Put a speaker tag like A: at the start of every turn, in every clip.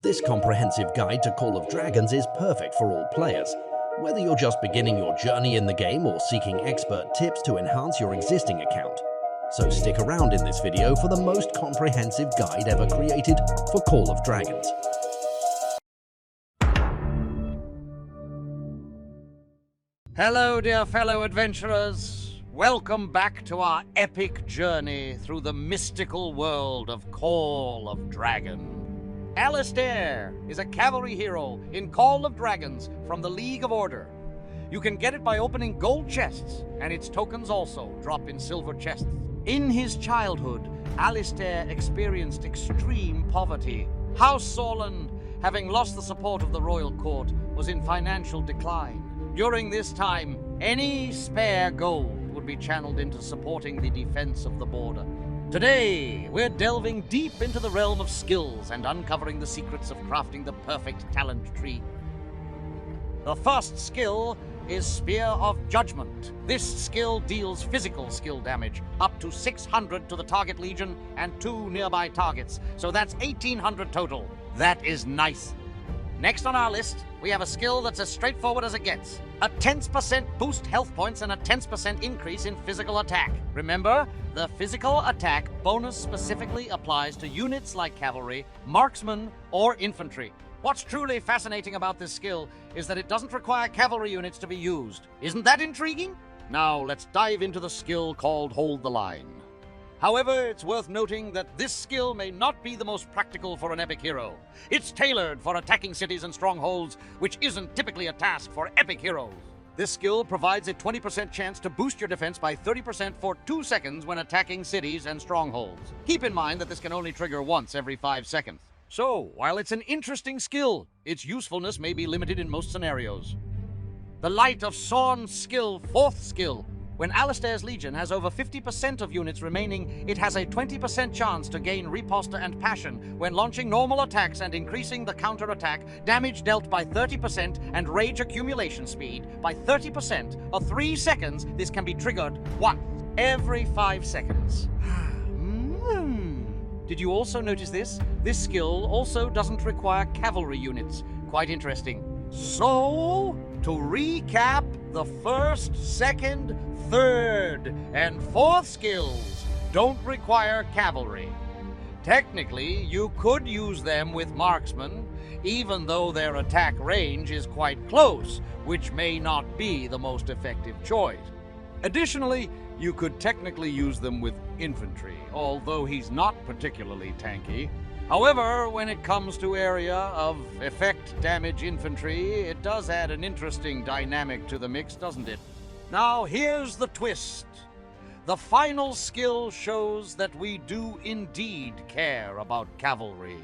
A: This comprehensive guide to Call of Dragons is perfect for all players, whether you're just beginning your journey in the game or seeking expert tips to enhance your existing account. So stick around in this video for the most comprehensive guide ever created for Call of Dragons.
B: Hello, dear fellow adventurers. Welcome back to our epic journey through the mystical world of Call of Dragon. Alistair is a cavalry hero in Call of Dragons from the League of Order. You can get it by opening gold chests, and its tokens also drop in silver chests. In his childhood, Alistair experienced extreme poverty. House Sorland, having lost the support of the royal court, was in financial decline. During this time, any spare gold would be channeled into supporting the defense of the border. Today, we're delving deep into the realm of skills and uncovering the secrets of crafting the perfect talent tree. The first skill is Spear of Judgment. This skill deals physical skill damage, up to 600 to the target legion and 2 nearby targets, so that's 1800 total. That is nice. Next on our list, we have a skill that's as straightforward as it gets. A 10% boost health points and a 10% increase in physical attack. Remember, the physical attack bonus specifically applies to units like cavalry, marksmen, or infantry. What's truly fascinating about this skill is that it doesn't require cavalry units to be used. Isn't that intriguing? Now let's dive into the skill called Hold the Line. However, it's worth noting that this skill may not be the most practical for an epic hero. It's tailored for attacking cities and strongholds, which isn't typically a task for epic heroes. This skill provides a 20% chance to boost your defense by 30% for 2 seconds when attacking cities and strongholds. Keep in mind that this can only trigger once every 5 seconds. So, while it's an interesting skill, its usefulness may be limited in most scenarios. The Light of Sorn's skill, 4th skill. When Alistair's Legion has over 50% of units remaining, it has a 20% chance to gain Riposte and Passion when launching normal attacks and increasing the counter-attack, damage dealt by 30%, and rage accumulation speed by 30%. For 3 seconds, this can be triggered once every 5 seconds. Did you also notice this? This skill also doesn't require cavalry units. Quite interesting. So, to recap, the first, second, third, and fourth skills don't require cavalry. Technically, you could use them with marksmen, even though their attack range is quite close, which may not be the most effective choice. Additionally, you could technically use them with infantry, although he's not particularly tanky. However, when it comes to area of effect damage infantry, it does add an interesting dynamic to the mix, doesn't it? Now, here's the twist. The final skill shows that we do indeed care about cavalry.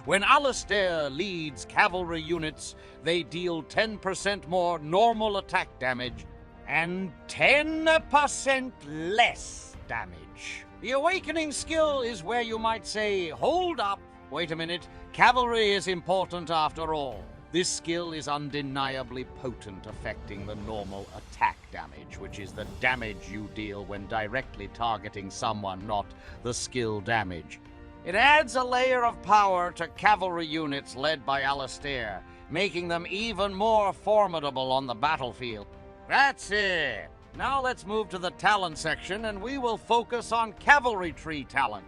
B: When Alistair leads cavalry units, they deal 10% more normal attack damage and 10% less damage. The Awakening skill is where you might say, hold up, wait a minute, cavalry is important after all. This skill is undeniably potent, affecting the normal attack damage, which is the damage you deal when directly targeting someone, not the skill damage. It adds a layer of power to cavalry units led by Alistair, making them even more formidable on the battlefield. That's it! Now let's move to the talent section, and we will focus on cavalry tree talent.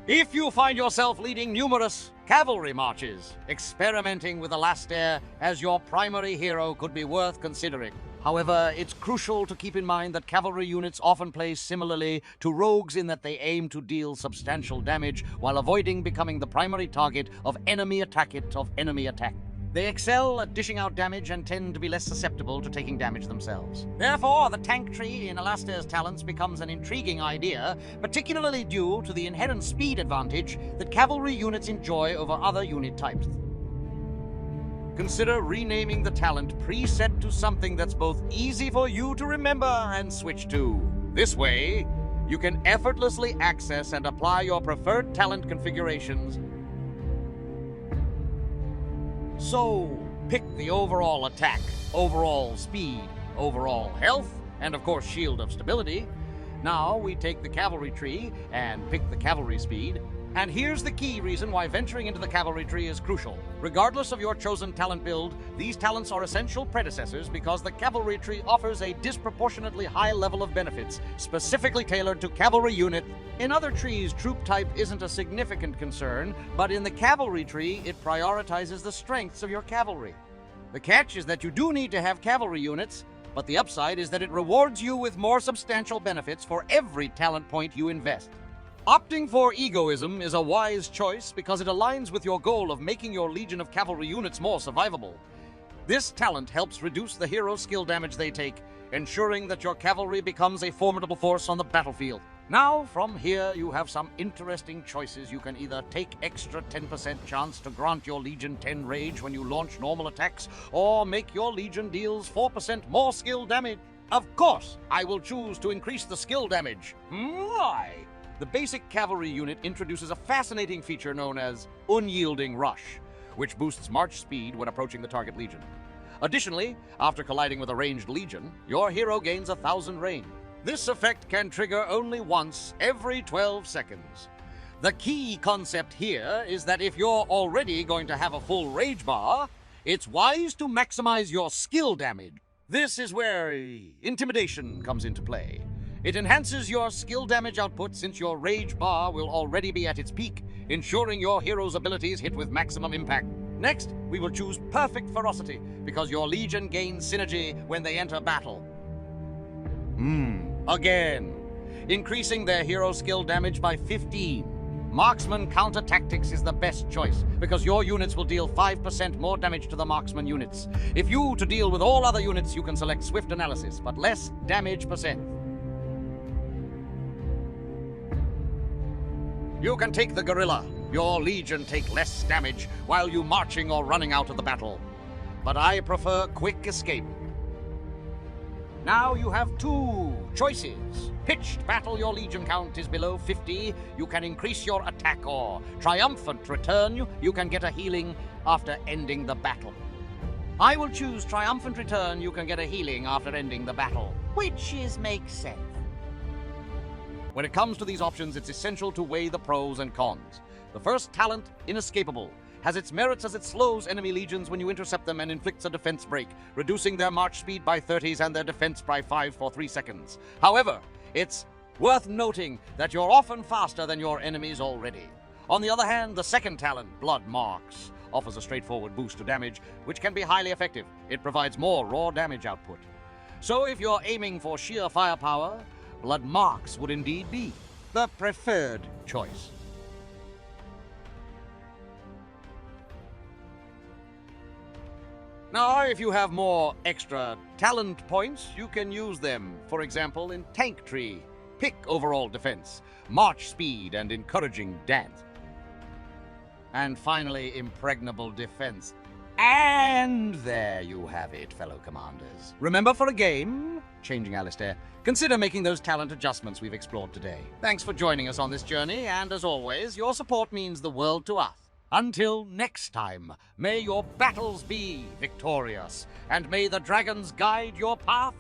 B: If you find yourself leading numerous cavalry marches, experimenting with Alistair as your primary hero could be worth considering. However, it's crucial to keep in mind that cavalry units often play similarly to rogues in that they aim to deal substantial damage while avoiding becoming the primary target of enemy attack. They excel at dishing out damage and tend to be less susceptible to taking damage themselves. Therefore, the tank tree in Alistair's talents becomes an intriguing idea, particularly due to the inherent speed advantage that cavalry units enjoy over other unit types. Consider renaming the talent preset to something that's both easy for you to remember and switch to. This way, you can effortlessly access and apply your preferred talent configurations. So, pick the overall attack, overall speed, overall health, and of course Shield of Stability. Now we take the cavalry tree and pick the cavalry speed, And here's the key reason why venturing into the cavalry tree is crucial. Regardless of your chosen talent build, these talents are essential predecessors because the cavalry tree offers a disproportionately high level of benefits, specifically tailored to cavalry unit. In other trees, troop type isn't a significant concern, but in the cavalry tree, it prioritizes the strengths of your cavalry. The catch is that you do need to have cavalry units, but the upside is that it rewards you with more substantial benefits for every talent point you invest. Opting for egoism is a wise choice because it aligns with your goal of making your legion of cavalry units more survivable. This talent helps reduce the hero's skill damage they take, ensuring that your cavalry becomes a formidable force on the battlefield. Now, from here, you have some interesting choices. You can either take extra 10% chance to grant your legion 10 rage when you launch normal attacks, or make your legion deals 4% more skill damage. Of course, I will choose to increase the skill damage. Why? The basic cavalry unit introduces a fascinating feature known as Unyielding Rush, which boosts march speed when approaching the target legion. Additionally, after colliding with a ranged legion, your hero gains 1,000 range. This effect can trigger only once every 12 seconds. The key concept here is that if you're already going to have a full rage bar, it's wise to maximize your skill damage. This is where intimidation comes into play. It enhances your skill damage output since your rage bar will already be at its peak, ensuring your hero's abilities hit with maximum impact. Next, we will choose Perfect Ferocity, because your legion gains synergy when they enter battle. Again, increasing their hero skill damage by 15. Marksman Counter Tactics is the best choice, because your units will deal 5% more damage to the marksman units. If you to deal with all other units, you can select Swift Analysis, but less damage percent. You can take the Gorilla. Your legion take less damage while you marching or running out of the battle. But I prefer Quick Escape. Now you have two choices. Pitched Battle, your legion count is below 50. You can increase your attack, or Triumphant Return, you can get a healing after ending the battle. I will choose Triumphant Return, you can get a healing after ending the battle, which makes sense. When it comes to these options, it's essential to weigh the pros and cons. The first talent, Inescapable, has its merits as it slows enemy legions when you intercept them and inflicts a defense break, reducing their march speed by 30s and their defense by 5 for 3 seconds. However, it's worth noting that you're often faster than your enemies already. On the other hand, the second talent, Blood Marks, offers a straightforward boost to damage, which can be highly effective. It provides more raw damage output. So if you're aiming for sheer firepower, Blood Marks would indeed be the preferred choice. Now, if you have more extra talent points, you can use them, for example, in Tank Tree, Pick Overall Defense, March Speed, and Encouraging Dance. And finally, Impregnable Defense. And there you have it, fellow commanders. Remember, for a game, changing Alistair, consider making those talent adjustments we've explored today. Thanks for joining us on this journey, and as always, your support means the world to us. Until next time, may your battles be victorious, and may the dragons guide your path